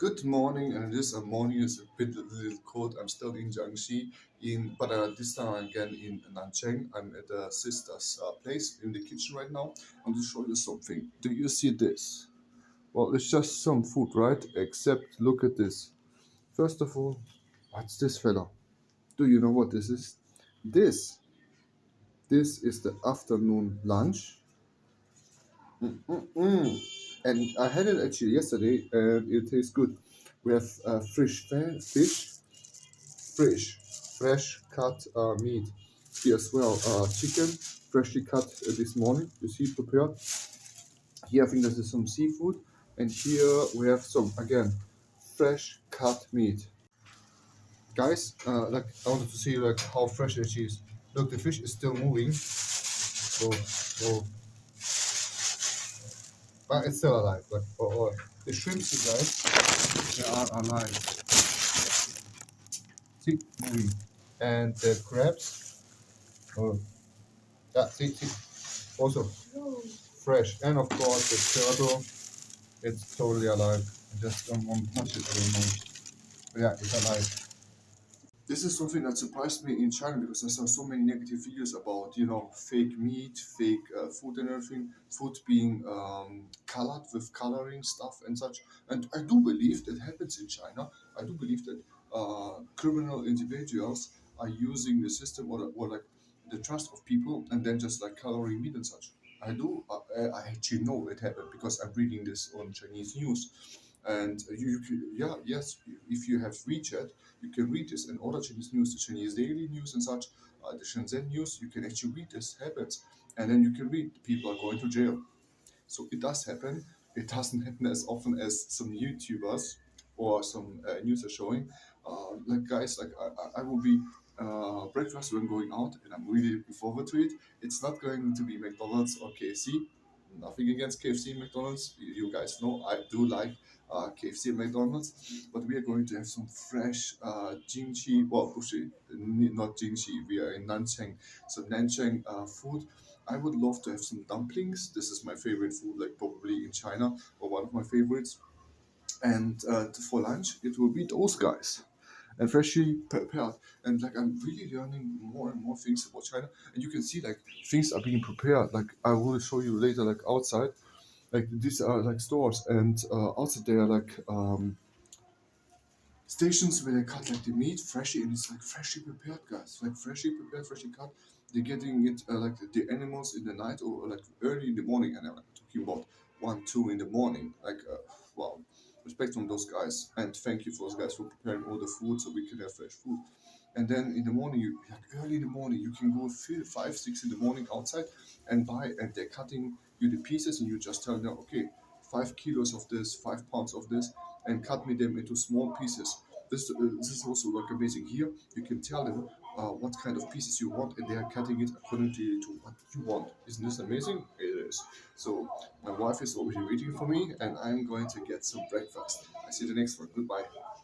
Good morning, and this morning is a bit a little cold. I'm still in Jiangxi, but this time again in Nancheng. I'm at the sister's place in the kitchen right now. I'm to show you something. Do you see this? Well, it's just some food, right? Except look at this. First of all, what's this fella? Do you know what this is? This, this is the afternoon lunch. Mm. And I had it actually yesterday, and it tastes good. We have fish, fresh cut meat. Here as well, chicken, freshly cut this morning. You see, prepared. Here, I think this is some seafood, and here we have some again, fresh cut meat. Guys, like I wanted to see like how fresh it is. Look, the fish is still moving. So, but it's still alive. Like, or the shrimps, you guys, they are alive. See, moving, and the crabs. Oh, yeah, see, also fresh, and of course the turtle. It's totally alive. I just don't want to touch it anymore. But yeah, it's alive. This is something that surprised me in China because I saw so many negative videos about, fake meat, fake food and everything, food being colored with coloring stuff and such. And I do believe that happens in China. I do believe that criminal individuals are using the system or like the trust of people and then just like coloring meat and such. I actually know it happened because I'm reading this on Chinese news. And yes, if you have WeChat, you can read this and other Chinese news, the Chinese daily news and such, the Shenzhen news. You can actually read this habits, and then you can read people are going to jail. So it does happen. It doesn't happen as often as some YouTubers or some news are showing. Like guys, like I will be breakfast when going out, and I'm really looking forward to it. It's not going to be McDonald's or KFC. Nothing against KFC and McDonald's. You guys know I do like KFC and McDonald's, but we are going to have some fresh Jinxi. Well, actually, not Jinxi. We are in Nancheng, so Nancheng food. I would love to have some dumplings. This is my favorite food, like probably in China, or one of my favorites. And for lunch, it will be those guys and freshly prepared. And like I'm really learning more and more things about China. And you can see like things are being prepared. Like I will show you later, like outside. Like these are like stores, and outside they are like stations where they cut like the meat freshly, and it's like freshly prepared, guys. Like freshly prepared, freshly cut. They're getting it like the animals in the night or like early in the morning, and I'm talking about 1, 2 in the morning. Like wow, respect from those guys, and thank you for those guys for preparing all the food so we can have fresh food. And then in the morning, you like early in the morning, you can go 5, 6 in the morning outside and buy, and they're cutting you the pieces, and you just tell them, okay, 5 kilos of this, 5 pounds of this, and cut me them into small pieces. This is also like amazing. Here you can tell them what kind of pieces you want, and they are cutting it according to what you want. Isn't this amazing? It is. So my wife is over here waiting for me, and I'm going to get some breakfast. I see you the next one. Goodbye.